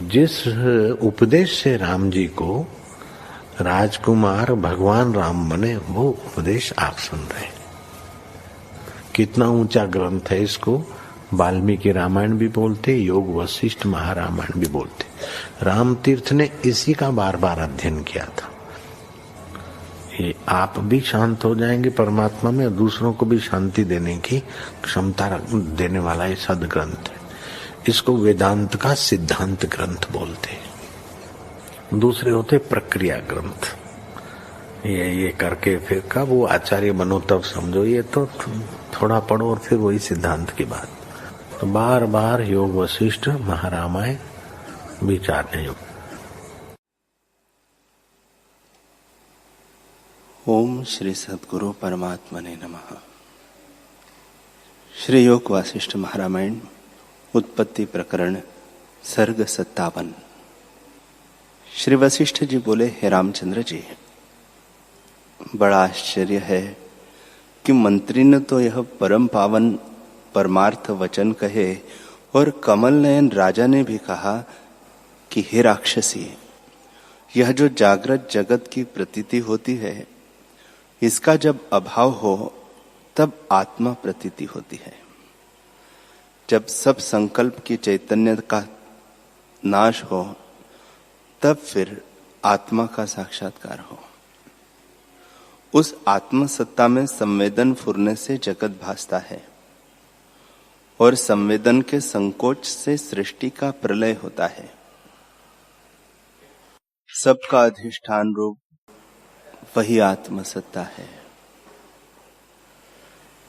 जिस उपदेश से राम जी को राजकुमार भगवान राम बने, वो उपदेश आप सुन रहे हैं। कितना ऊंचा ग्रंथ है, इसको वाल्मीकि रामायण भी बोलते, योग वशिष्ठ महारामायण भी बोलते। राम तीर्थ ने इसी का बार बार अध्ययन किया था। ये आप भी शांत हो जाएंगे परमात्मा में, और दूसरों को भी शांति देने की क्षमता देने वाला ये सदग्रंथ है। इसको वेदांत का सिद्धांत ग्रंथ बोलते हैं। दूसरे होते प्रक्रिया ग्रंथ। ये करके फिर कब वो आचार्य बनो तब समझो, ये तो थोड़ा पढ़ो और फिर वही सिद्धांत की बात। तो बार बार योग वशिष्ठ महारामायण विचारने योग। ओम श्री सद्गुरु परमात्मने नमः। श्री योग वशिष्ठ महारामायण उत्पत्ति प्रकरण सर्ग 57। श्री वशिष्ठ जी बोले, हे रामचंद्र जी, बड़ा आश्चर्य है कि मंत्री ने तो यह परम पावन परमार्थ वचन कहे, और कमल नयन राजा ने भी कहा कि हे राक्षसी, यह जो जागृत जगत की प्रतीति होती है, इसका जब अभाव हो तब आत्मा प्रतीति होती है। जब सब संकल्प की चैतन्य का नाश हो तब फिर आत्मा का साक्षात्कार हो। उस आत्म सत्ता में संवेदन फुरने से जगत भासता है, और संवेदन के संकोच से सृष्टि का प्रलय होता है। सबका अधिष्ठान रूप वही आत्म सत्ता है।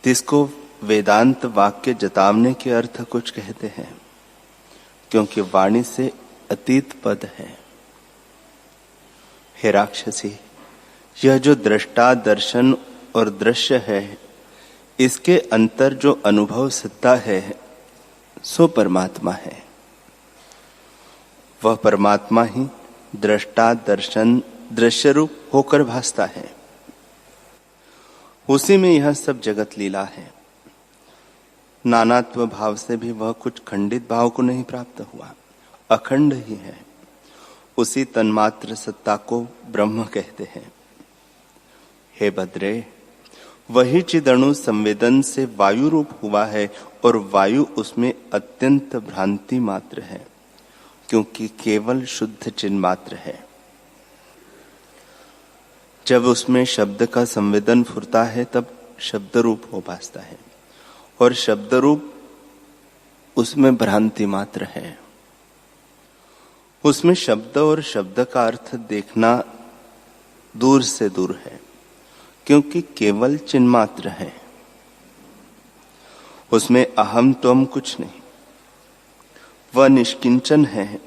जिसको वेदांत वाक्य जतावने के अर्थ कुछ कहते हैं, क्योंकि वाणी से अतीत पद है। हे राक्षसी, यह जो दृष्टा दर्शन और दृश्य है, इसके अंतर जो अनुभव सत्ता है, सो परमात्मा है। वह परमात्मा ही दृष्टा दर्शन दृश्य रूप होकर भासता है। उसी में यह सब जगत लीला है। नानात्व भाव से भी वह कुछ खंडित भाव को नहीं प्राप्त हुआ, अखंड ही है। उसी तन्मात्र सत्ता को ब्रह्म कहते हैं। हे भद्रे, वही चिदणु संवेदन से वायु रूप हुआ है, और वायु उसमें अत्यंत भ्रांति मात्र है, क्योंकि केवल शुद्ध चिन्ह मात्र है। जब उसमें शब्द का संवेदन फुरता है तब शब्द रूप हो भासता है, और शब्द रूप उसमें भ्रांति मात्र है। उसमें शब्द और शब्द का अर्थ देखना दूर से दूर है, क्योंकि केवल चिन्ह मात्र है। उसमें अहम त्वम कुछ नहीं, वह निष्किंचन है।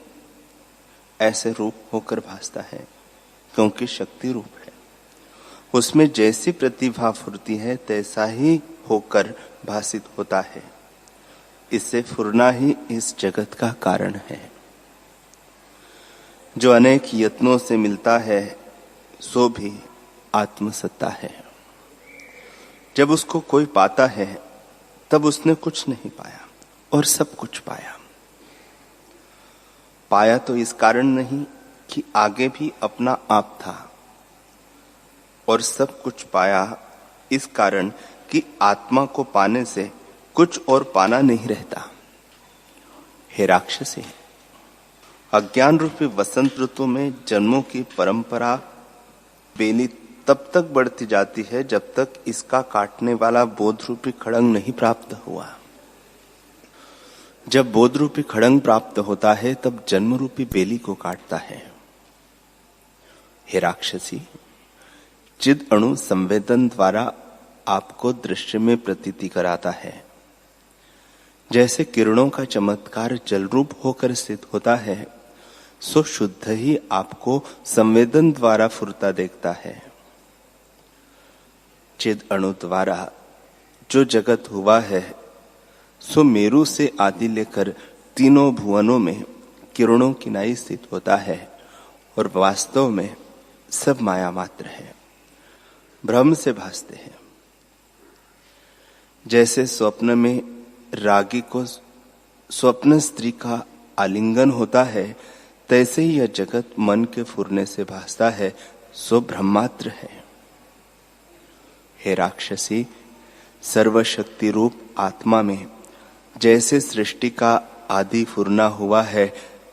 ऐसे रूप होकर भासता है, क्योंकि शक्ति रूप है। उसमें जैसी प्रतिभा फुरती है, तैसा ही होकर भासित होता है। इससे फुरना ही इस जगत का कारण है। जो अनेक यत्नों से मिलता है, सो भी आत्मसत्ता है। जब उसको कोई पाता है, तब उसने कुछ नहीं पाया और सब कुछ पाया। पाया तो इस कारण नहीं कि आगे भी अपना आप था, और सब कुछ पाया इस कारण कि आत्मा को पाने से कुछ और पाना नहीं रहता। हे राक्षसी, अज्ञान रूपी वसंत ऋतु में जन्मों की परंपरा बेली तब तक बढ़ती जाती है जब तक इसका काटने वाला बोध रूपी खड़ंग नहीं प्राप्त हुआ। जब बोध रूपी खड़ंग प्राप्त होता है, तब जन्म रूपी बेली को काटता है। हे राक्षसी, चिद अणु संवेदन द्वारा आपको दृश्य में प्रतीति कराता है। जैसे किरणों का चमत्कार जल रूप होकर स्थित होता है, सो शुद्ध ही आपको संवेदन द्वारा फुरता देखता है। चिद अणु द्वारा जो जगत हुआ है, सो मेरु से आदि लेकर तीनों भुवनों में किरणों की नाई स्थित होता है, और वास्तव में सब माया मात्र है, भ्रम से भासते हैं। जैसे स्वप्न में रागी को स्वप्न स्त्री का आलिंगन होता है, तैसे ही यह जगत मन के फुरने से भासता है, सो ब्रह्मात्र है। हे राक्षसी, सर्वशक्ति रूप आत्मा में जैसे सृष्टि का आदि फुरना हुआ है,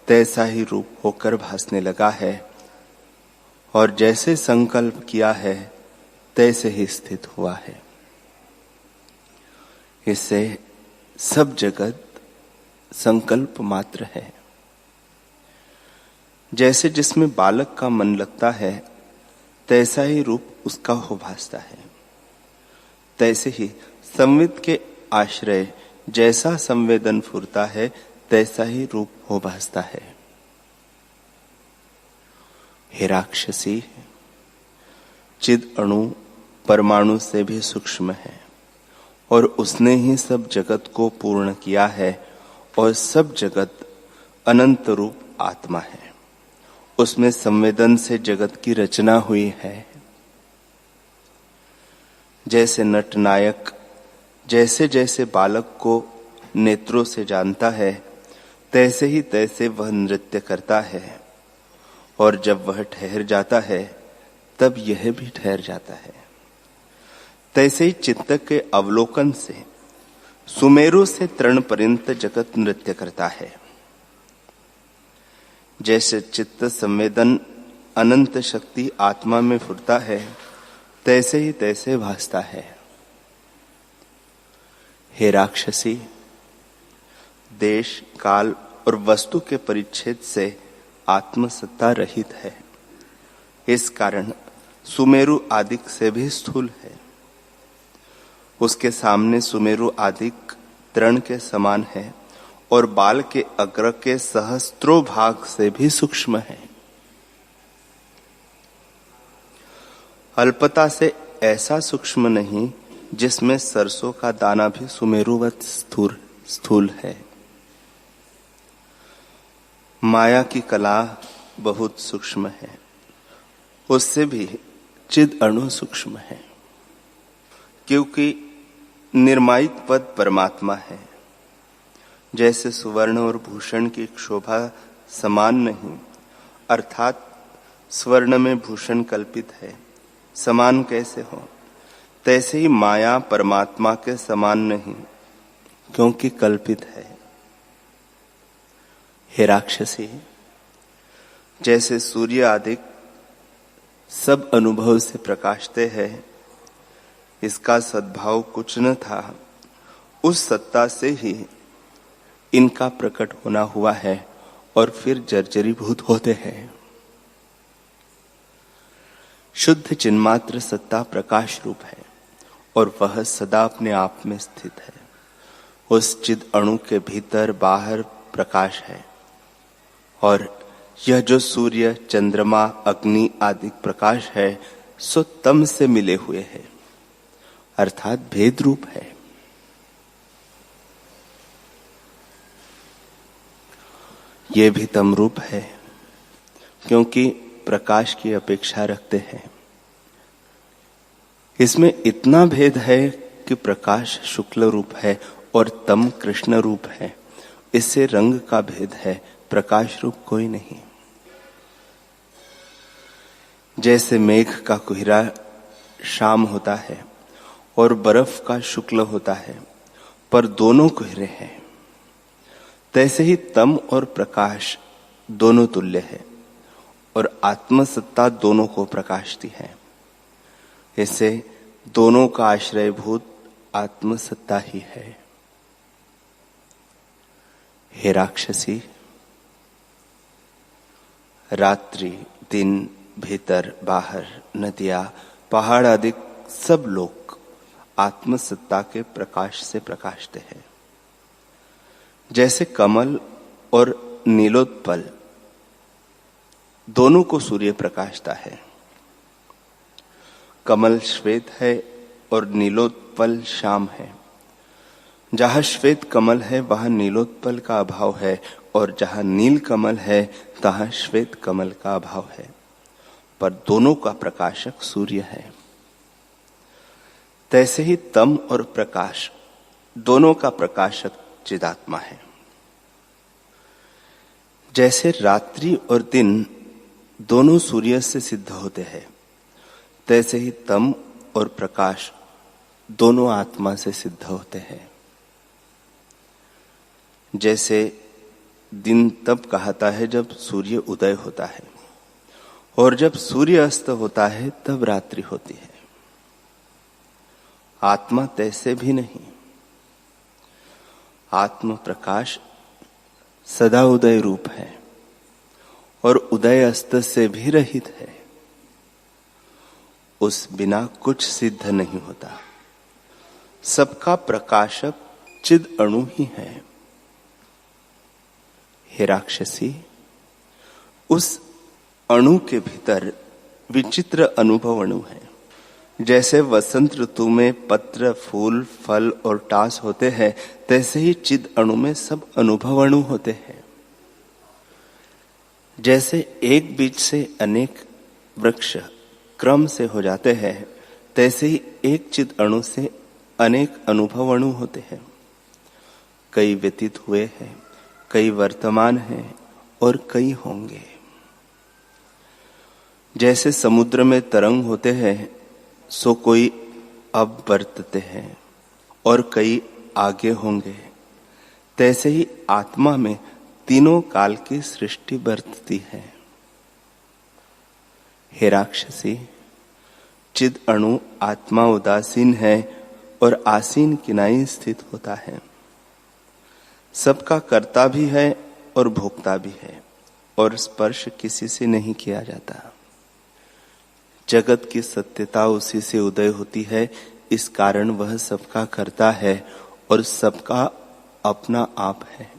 तैसा ही रूप होकर भासने लगा है, और जैसे संकल्प किया है तैसे ही स्थित हुआ है। इससे सब जगत संकल्प मात्र है। जैसे जिसमें बालक का मन लगता है, तैसा ही रूप उसका हो भासता है। तैसे ही संवित के आश्रय जैसा संवेदन फुरता है, तैसा ही रूप हो भासता है। हे राक्षसी, चिद अणु परमाणु से भी सूक्ष्म है, और उसने ही सब जगत को पूर्ण किया है, और सब जगत अनंत रूप आत्मा है। उसमें संवेदन से जगत की रचना हुई है। जैसे नटनायक जैसे जैसे बालक को नेत्रों से जानता है, तैसे ही तैसे वह नृत्य करता है, और जब वह ठहर जाता है तब यह भी ठहर जाता है। तैसे ही चित्त के अवलोकन से सुमेरु से तृण पर्यंत जगत नृत्य करता है। जैसे चित्त संवेदन अनंत शक्ति आत्मा में फुरता है, तैसे ही तैसे भासता है। हे राक्षसी, देश काल और वस्तु के परिच्छेद से आत्मसत्ता रहित है। इस कारण सुमेरु आदिक से भी स्थूल है। उसके सामने सुमेरु आदिक तृण के समान है, और बाल के अग्र के सहस्त्रों भाग से भी सूक्ष्म है। अल्पता से ऐसा सूक्ष्म नहीं जिसमें सरसों का दाना भी सुमेरुवत स्थूल है। माया की कला बहुत सूक्ष्म है, उससे भी चिद अणु सूक्ष्म है, क्योंकि निर्मायिक पद परमात्मा है। जैसे सुवर्ण और भूषण की शोभा समान नहीं, अर्थात स्वर्ण में भूषण कल्पित है, समान कैसे हो, तैसे ही माया परमात्मा के समान नहीं, क्योंकि कल्पित है। हे राक्षसी, जैसे सूर्य आदि सब अनुभव से प्रकाशते हैं, इसका सद्भाव कुछ न था, उस सत्ता से ही इनका प्रकट होना हुआ है, और फिर जर्जरीभूत होते हैं। शुद्ध चिन्मात्र सत्ता प्रकाश रूप है, और वह सदा अपने आप में स्थित है। उस चिद अणु के भीतर बाहर प्रकाश है, और यह जो सूर्य चंद्रमा अग्नि आदि प्रकाश है, सो तम से मिले हुए है, अर्थात भेद रूप है। ये भी तम रूप है, क्योंकि प्रकाश की अपेक्षा रखते हैं। इसमें इतना भेद है कि प्रकाश शुक्ल रूप है और तम कृष्ण रूप है। इससे रंग का भेद है, प्रकाश रूप कोई नहीं। जैसे मेघ का कुहरा शाम होता है और बर्फ का शुक्ल होता है, पर दोनों कुहरे हैं, तैसे ही तम और प्रकाश दोनों तुल्य है, और आत्मसत्ता दोनों को प्रकाशती है। इससे दोनों का आश्रयभूत आत्मसत्ता ही है। हे राक्षसी, रात्रि दिन भीतर बाहर नदियां पहाड़ आदि सब लोग आत्मसत्ता के प्रकाश से प्रकाशते हैं। जैसे कमल और नीलोत्पल दोनों को सूर्य प्रकाशता है। कमल श्वेत है और नीलोत्पल श्याम है। जहां श्वेत कमल है वहां नीलोत्पल का अभाव है, और जहां नील कमल है तहां श्वेत कमल का अभाव है, पर दोनों का प्रकाशक सूर्य है। तैसे ही तम और प्रकाश दोनों का प्रकाशक चिदात्मा है। जैसे रात्रि और दिन दोनों सूर्य से सिद्ध होते हैं, तैसे ही तम और प्रकाश दोनों आत्मा से सिद्ध होते हैं। जैसे दिन तब कहता है जब सूर्य उदय होता है, और जब सूर्य अस्त होता है तब रात्रि होती है। आत्मा तैसे भी नहीं। आत्म प्रकाश सदा उदय रूप है और उदय अस्त से भी रहित है। उस बिना कुछ सिद्ध नहीं होता। सबका प्रकाशक चिद अणु ही है। हे राक्षसी, उस अणु के भीतर विचित्र अनुभव अणु है। जैसे वसंत ऋतु में पत्र, फूल, फल और टास होते हैं, तैसे ही चिद अणु में सब अनुभव अणु होते हैं। जैसे एक बीज से अनेक वृक्ष क्रम से हो जाते हैं, तैसे ही एक चिद अणु से अनेक अनुभव अणु होते हैं। कई व्यतीत हुए हैं, कई वर्तमान हैं और कई होंगे। जैसे समुद्र में तरंग होते हैं, सो कोई अब बरतते हैं और कई आगे होंगे, तैसे ही आत्मा में तीनों काल की सृष्टि बरतती है। हे राक्षसी, चिद अणु आत्मा उदासीन है और आसीन किनाई स्थित होता है। सबका कर्ता भी है और भोक्ता भी है, और स्पर्श किसी से नहीं किया जाता। जगत की सत्यता उसी से उदय होती है, इस कारण वह सबका करता है और सबका अपना आप है।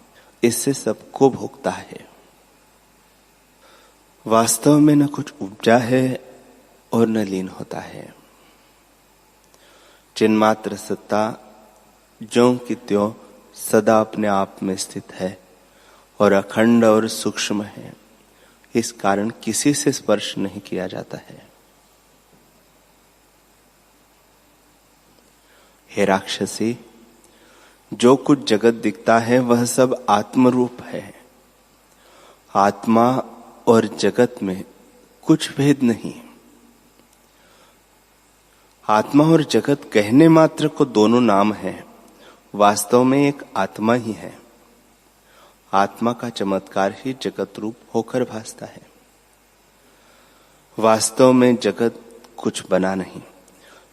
इससे सबको भोगता है। वास्तव में न कुछ उपजा है और न लीन होता है। चिन्मात्र सत्ता ज्यों की त्यों सदा अपने आप में स्थित है और अखंड और सूक्ष्म है। इस कारण किसी से स्पर्श नहीं किया जाता है। हे राक्षसी, जो कुछ जगत दिखता है वह सब आत्मरूप है। आत्मा और जगत में कुछ भेद नहीं। आत्मा और जगत कहने मात्र को दोनों नाम है, वास्तव में एक आत्मा ही है। आत्मा का चमत्कार ही जगत रूप होकर भासता है। वास्तव में जगत कुछ बना नहीं।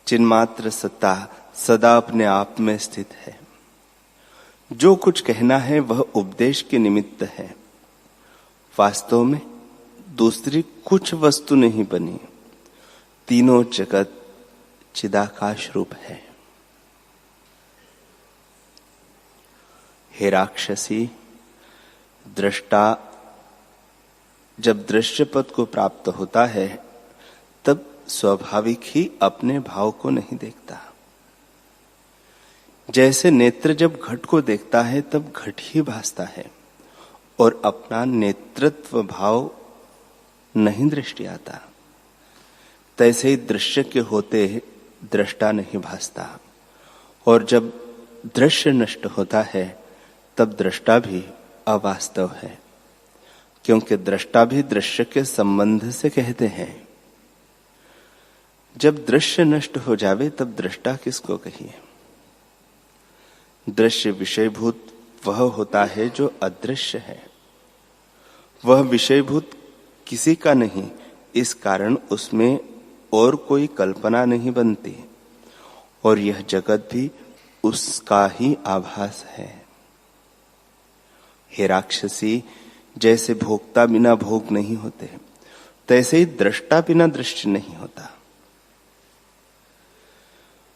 चिन्मात्र सत्ता सदा अपने आप में स्थित है। जो कुछ कहना है वह उपदेश के निमित्त है। वास्तव में दूसरी कुछ वस्तु नहीं बनी। तीनों जगत चिदाकाश रूप है। हे राक्षसी, दृष्टा जब दृश्य पद को प्राप्त होता है तब स्वाभाविक ही अपने भाव को नहीं देखता। जैसे नेत्र जब घट को देखता है तब घट ही भासता है और अपना नेतृत्व भाव नहीं दृष्टि आता, तैसे ही दृश्य के होते दृष्टा नहीं भासता। और जब दृश्य नष्ट होता है तब दृष्टा भी अवास्तव है, क्योंकि दृष्टा भी दृश्य के संबंध से कहते हैं। जब दृश्य नष्ट हो जावे तब दृष्टा किसको कहिए। दृश्य विषयभूत वह होता है जो अदृश्य है। वह विषयभूत किसी का नहीं, इस कारण उसमें और कोई कल्पना नहीं बनती और यह जगत भी उसका ही आभास है। हे राक्षसी, जैसे भोक्ता बिना भोग नहीं होते, तैसे ही दृष्टा बिना दृश्य नहीं होता।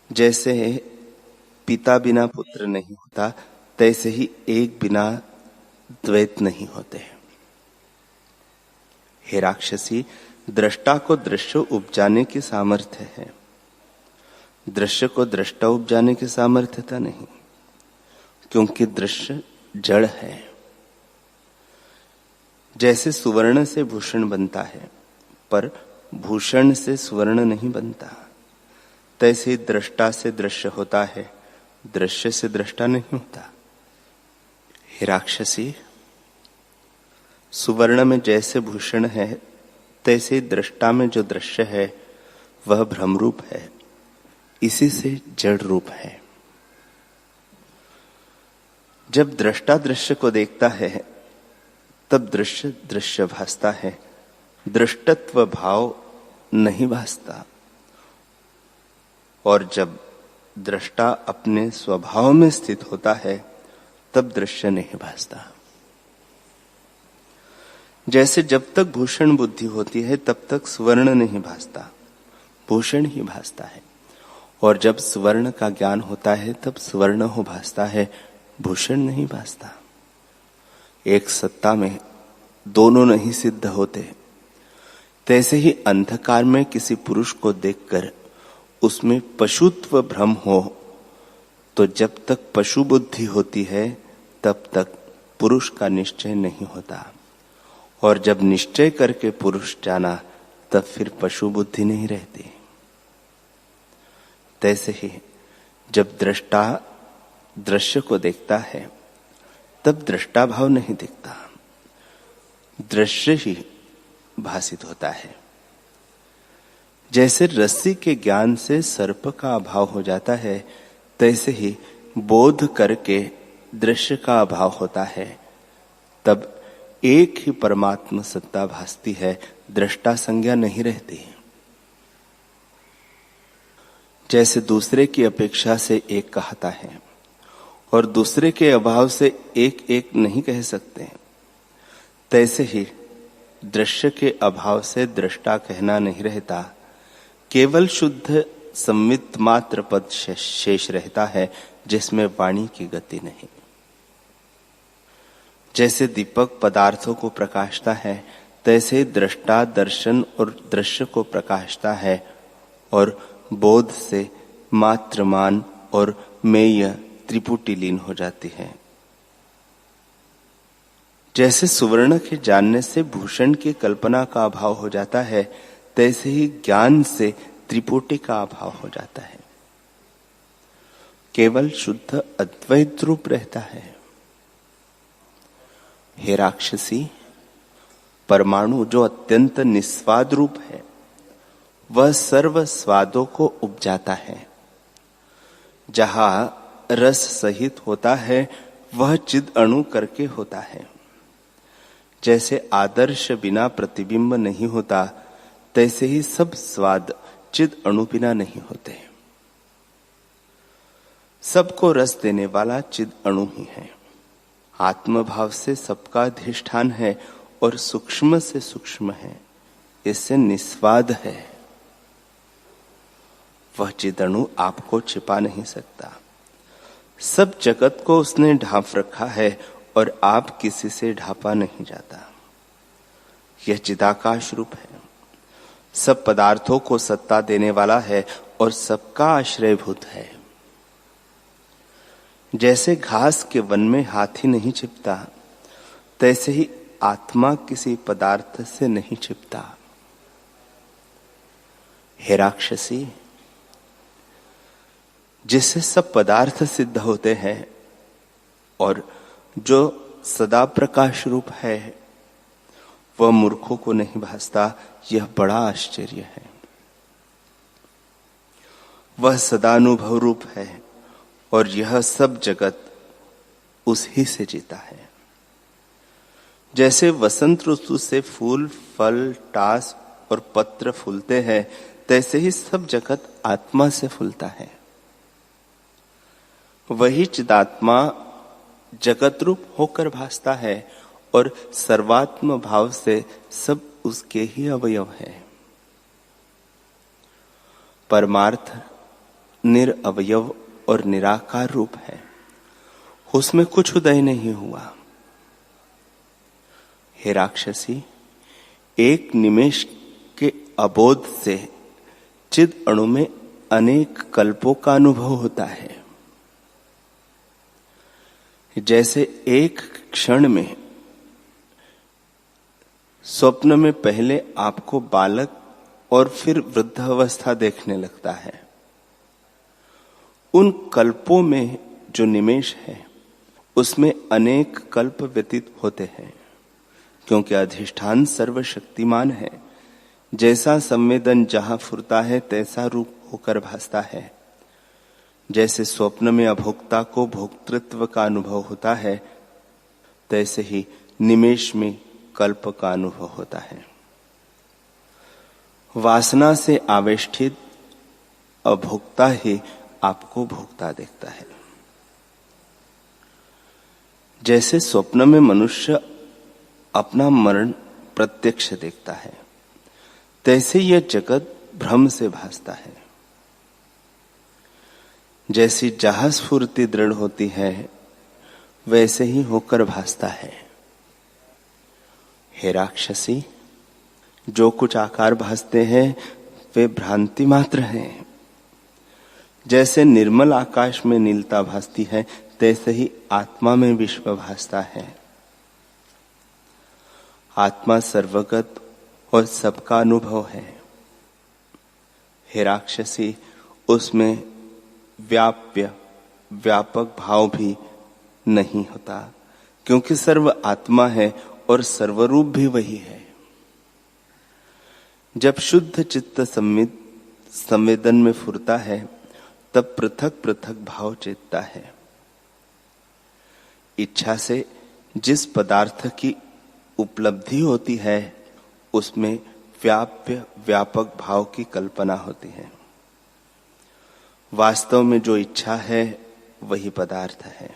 जैसे पिता बिना पुत्र नहीं होता, तैसे ही एक बिना द्वैत नहीं होते। हे राक्षसी, दृष्टा को दृश्य उपजाने की सामर्थ्य है, दृश्य को दृष्टा उपजाने की सामर्थ्यता नहीं, क्योंकि दृश्य जड़ है। जैसे सुवर्ण से भूषण बनता है पर भूषण से सुवर्ण नहीं बनता, तैसे ही दृष्टा से दृश्य होता है, दृश्य से दृष्टा नहीं होता। हे राक्षसी, सुवर्ण में जैसे भूषण है, तैसे दृष्टा में जो दृश्य है वह भ्रम रूप है, इसी से जड़ रूप है। जब दृष्टा दृश्य को देखता है तब दृश्य दृश्य भासता है, दृष्टत्व भाव नहीं भासता। और जब दृष्टा अपने स्वभाव में स्थित होता है तब दृश्य नहीं भासता। जैसे जब तक भूषण बुद्धि होती है तब तक सुवर्ण नहीं भासता, भूषण ही भासता है। और जब सुवर्ण का ज्ञान होता है तब सुवर्ण हो भासता है, भूषण नहीं भासता। एक सत्ता में दोनों नहीं सिद्ध होते। तैसे ही अंधकार में किसी पुरुष को देखकर उसमें पशुत्व भ्रम हो तो जब तक पशु बुद्धि होती है तब तक पुरुष का निश्चय नहीं होता। और जब निश्चय करके पुरुष जाना तब फिर पशु बुद्धि नहीं रहती। तैसे ही जब दृष्टा दृश्य को देखता है तब दृष्टा भाव नहीं दिखता, दृश्य ही भासित होता है। जैसे रस्सी के ज्ञान से सर्प का अभाव हो जाता है, तैसे ही बोध करके दृश्य का अभाव होता है। तब एक ही परमात्मा सत्ता भासती है, दृष्टा संज्ञा नहीं रहती। जैसे दूसरे की अपेक्षा से एक कहता है और दूसरे के अभाव से एक एक नहीं कह सकते, तैसे ही दृश्य के अभाव से दृष्टा कहना नहीं रहता। केवल शुद्ध संवित मात्र पद शेष रहता है, जिसमें वाणी की गति नहीं। जैसे दीपक पदार्थों को प्रकाशता है, तैसे दृष्टा दर्शन और दृश्य को प्रकाशता है और बोध से मात्रमान और मेय त्रिपुटी लीन हो जाती है। जैसे सुवर्ण के जानने से भूषण की कल्पना का अभाव हो जाता है, तैसे ही ज्ञान से त्रिपुटी का अभाव हो जाता है। केवल शुद्ध अद्वैत रूप रहता है। हे राक्षसी, परमाणु जो अत्यंत निस्वाद रूप है वह सर्व स्वादों को उपजाता है। जहां रस सहित होता है वह चिद अणु करके होता है। जैसे आदर्श बिना प्रतिबिंब नहीं होता, तैसे ही सब स्वाद चिद अणु बिना नहीं होते। सबको रस देने वाला चिद अणु ही है। आत्मभाव से सबका अधिष्ठान है और सूक्ष्म से सूक्ष्म है, इससे निस्वाद है। वह चिद अणु आपको छिपा नहीं सकता। सब जगत को उसने ढांप रखा है और आप किसी से ढांपा नहीं जाता। यह चिदाकाश रूप है। सब पदार्थों को सत्ता देने वाला है और सबका आश्रयभूत है। जैसे घास के वन में हाथी नहीं छिपता, तैसे ही आत्मा किसी पदार्थ से नहीं छिपता। हे राक्षसी, जिससे सब पदार्थ सिद्ध होते हैं और जो सदा प्रकाश रूप है वह मूर्खों को नहीं भासता, यह बड़ा आश्चर्य है। वह सदानुभव रूप है और यह सब जगत उसी से जीता है। जैसे वसंत ऋतु से फूल, फल, टास और पत्र फूलते हैं, तैसे ही सब जगत आत्मा से फूलता है। वही चिदात्मा जगत रूप होकर भासता है और सर्वात्म भाव से सब उसके ही अवयव है। परमार्थ निरअवयव और निराकार रूप है, उसमें कुछ उदय नहीं हुआ। हे राक्षसी, एक निमेष के अबोध से चिद अणु में अनेक कल्पों का अनुभव होता है। जैसे एक क्षण में स्वप्न में पहले आपको बालक और फिर वृद्ध अवस्था देखने लगता है, उन कल्पों में जो निमेष है उसमें अनेक कल्प व्यतीत होते हैं। क्योंकि अधिष्ठान सर्वशक्तिमान है। जैसा संवेदन जहां फुरता है तैसा रूप होकर भासता है। जैसे स्वप्न में अभोक्ता को भोक्तृत्व का अनुभव होता है, तैसे ही निमेष में कल्प का अनुभव होता है। वासना से आवेष्टित अभोक्ता ही आपको भोक्ता देखता है। जैसे स्वप्न में मनुष्य अपना मरण प्रत्यक्ष देखता है, तैसे यह जगत भ्रम से भासता है। जैसी जहां स्फूर्ति दृढ़ होती है, वैसे ही होकर भासता है। हे राक्षसी, जो कुछ आकार भासते हैं वे भ्रांति मात्र हैं। जैसे निर्मल आकाश में नीलता भासती है, तैसे ही आत्मा में विश्व भासता है। आत्मा सर्वगत और सबका अनुभव है। हे राक्षसी, उसमें व्यापक भाव भी नहीं होता, क्योंकि सर्व आत्मा है और सर्वरूप भी वही है। जब शुद्ध चित्त संवेदन में फुरता है, तब पृथक पृथक भाव चेतता है। इच्छा से जिस पदार्थ की उपलब्धि होती है, उसमें व्यापक भाव की कल्पना होती है। वास्तव में जो इच्छा है वही पदार्थ है।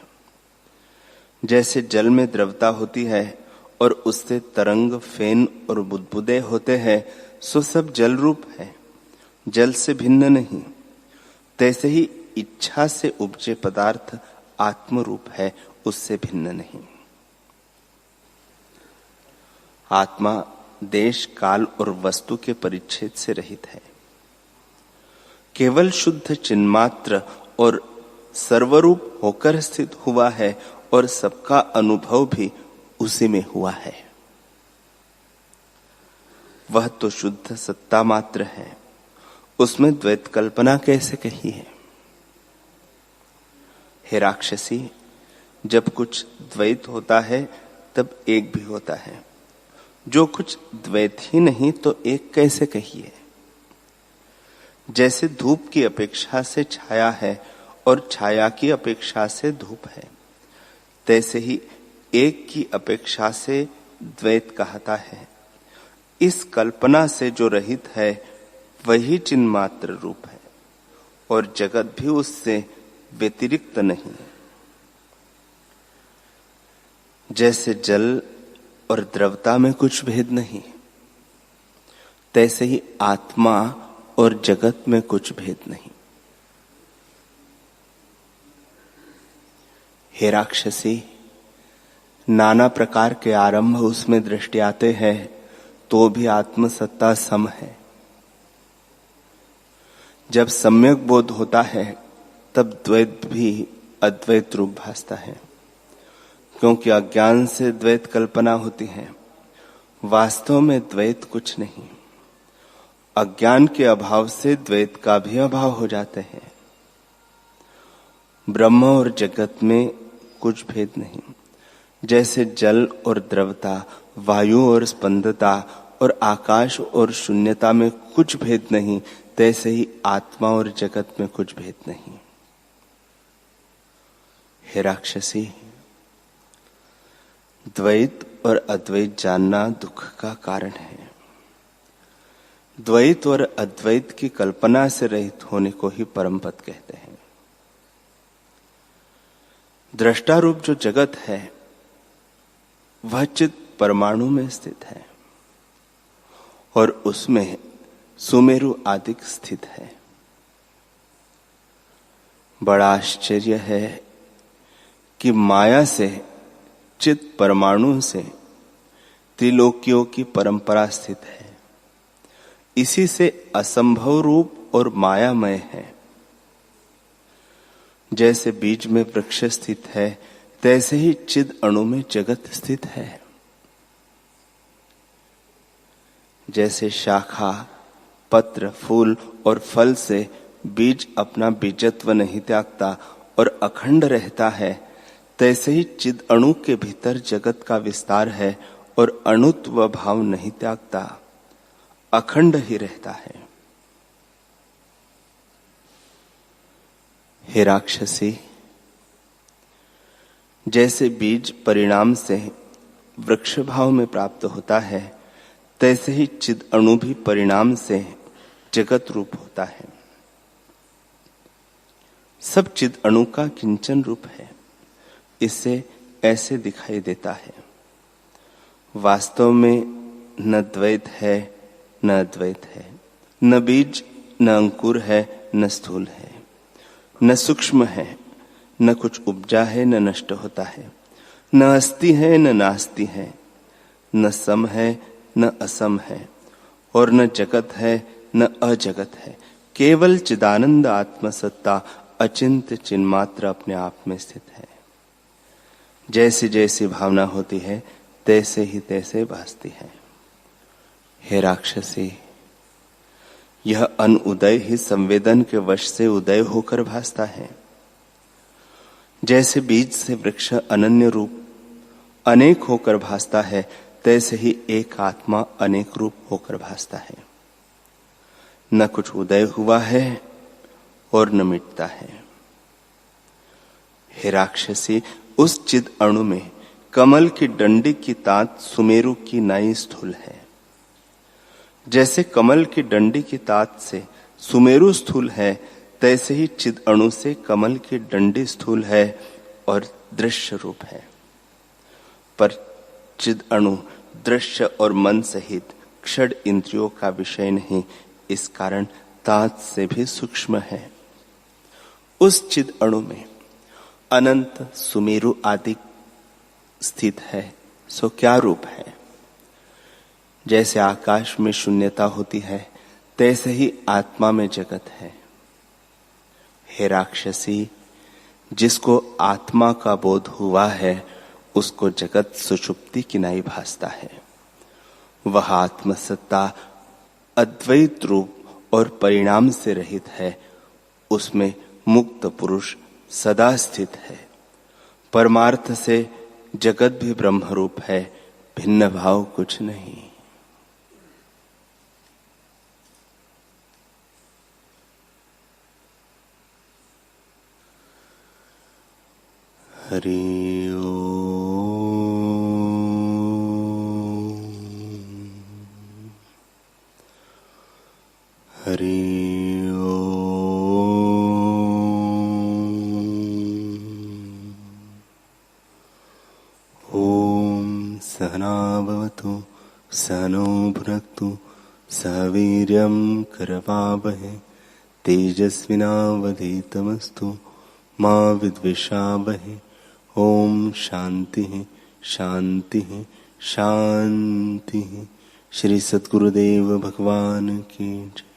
जैसे जल में द्रवता होती है और उससे तरंग, फेन और बुदबुदे होते हैं, सो सब जल रूप है, जल से भिन्न नहीं। तैसे ही इच्छा से उपजे पदार्थ आत्म रूप है, उससे भिन्न नहीं। आत्मा देश, काल और वस्तु के परिच्छेद से रहित है। केवल शुद्ध चिन्मात्र और सर्वरूप होकर स्थित हुआ है और सबका अनुभव भी उसी में हुआ है। वह तो शुद्ध सत्ता मात्र है, उसमें द्वैत कल्पना कैसे कही है? हे राक्षसी, जब कुछ द्वैत होता है तब एक भी होता है। जो कुछ द्वैत ही नहीं तो एक कैसे कहिए? जैसे धूप की अपेक्षा से छाया है और छाया की अपेक्षा से धूप है, तैसे ही एक की अपेक्षा से द्वैत कहता है। इस कल्पना से जो रहित है वही चिन्मात्र रूप है और जगत भी उससे व्यतिरिक्त नहीं। जैसे जल और द्रवता में कुछ भेद नहीं, तैसे ही आत्मा और जगत में कुछ भेद नहीं। हे राक्षसी, नाना प्रकार के आरंभ उसमें दृष्टि आते हैं, तो भी आत्मसत्ता सम है। जब सम्यक बोध होता है, तब द्वैत भी अद्वैत रूप भासता है, क्योंकि अज्ञान से द्वैत कल्पना होती है। वास्तव में द्वैत कुछ नहीं। अज्ञान के अभाव से द्वैत का भी अभाव हो जाते हैं। ब्रह्म और जगत में कुछ भेद नहीं। जैसे जल और द्रवता, वायु और स्पंदता और आकाश और शून्यता में कुछ भेद नहीं, तैसे ही आत्मा और जगत में कुछ भेद नहीं। हे राक्षसी, द्वैत और अद्वैत जानना दुख का कारण है। द्वैत और अद्वैत की कल्पना से रहित होने को ही परम पद कहते हैं। दृष्टा रूप जो जगत है वह चित परमाणु में स्थित है और उसमें सुमेरु आदि स्थित है। बड़ा आश्चर्य है कि माया से, चित परमाणु से त्रिलोकियों की परंपरा स्थित है। इसी से असंभव रूप और मायामय है। जैसे बीज में वृक्ष स्थित है, तैसे ही चिद अणु में जगत स्थित है। जैसे शाखा, पत्र, फूल और फल से बीज अपना बीजत्व नहीं त्यागता और अखंड रहता है, तैसे ही चिद अणु के भीतर जगत का विस्तार है और अणुत्व भाव नहीं त्यागता, अखंड ही रहता है। हे राक्षसी, जैसे बीज परिणाम से वृक्ष भाव में प्राप्त होता है, तैसे ही चिद अणु भी परिणाम से जगत रूप होता है। सब चिद अणु का किंचन रूप है, इससे ऐसे दिखाई देता है। वास्तव में न द्वैत है न अद्वैत है, न बीज न अंकुर है न स्थूल है, न सूक्ष्म है न कुछ उपजा है न नष्ट होता है, न अस्ति है न नास्ति है, न सम है न असम है, और न जगत है न अजगत है। केवल चिदानंद आत्मसत्ता अचिंत्य चिन्मात्र अपने आप में स्थित है। जैसी जैसी भावना होती है तैसे ही तैसे भासती है। हे राक्षसी, यह अनुदय ही संवेदन के वश से उदय होकर भासता है। जैसे बीज से वृक्ष अनन्य रूप अनेक होकर भासता है, तैसे ही एक आत्मा अनेक रूप होकर भासता है। न कुछ उदय हुआ है और न मिटता है। हे राक्षसी, उस चिद अणु में कमल की डंडी की तात सुमेरु की नाई स्थूल है। जैसे कमल की डंडी की तात से सुमेरु स्थूल है, तैसे ही चिद अणु से कमल की डंडी स्थूल है और दृश्य रूप है। पर चिद अणु दृश्य और मन सहित क्षण इंद्रियों का विषय नहीं, इस कारण तात से भी सूक्ष्म है। उस चिद अणु में अनंत सुमेरु आदि स्थित है, सो क्या रूप है? जैसे आकाश में शून्यता होती है, तैसे ही आत्मा में जगत है। हे राक्षसी, जिसको आत्मा का बोध हुआ है, उसको जगत सुषुप्ति की नाई भासता है। वह आत्मसत्ता अद्वैत रूप और परिणाम से रहित है, उसमें मुक्त पुरुष सदा स्थित है। परमार्थ से जगत भी ब्रह्म रूप है, भिन्न भाव कुछ नहीं। हरि ओम। हरि ओम। ओम सहना भवतु सहनो भुनक्तु सह वीर्यं करवावहै तेजस्विनावधीतमस्तु मा विद्विषावहै। ओम शांति शांति शांति। श्री सद्गुरुदेव भगवान की जय।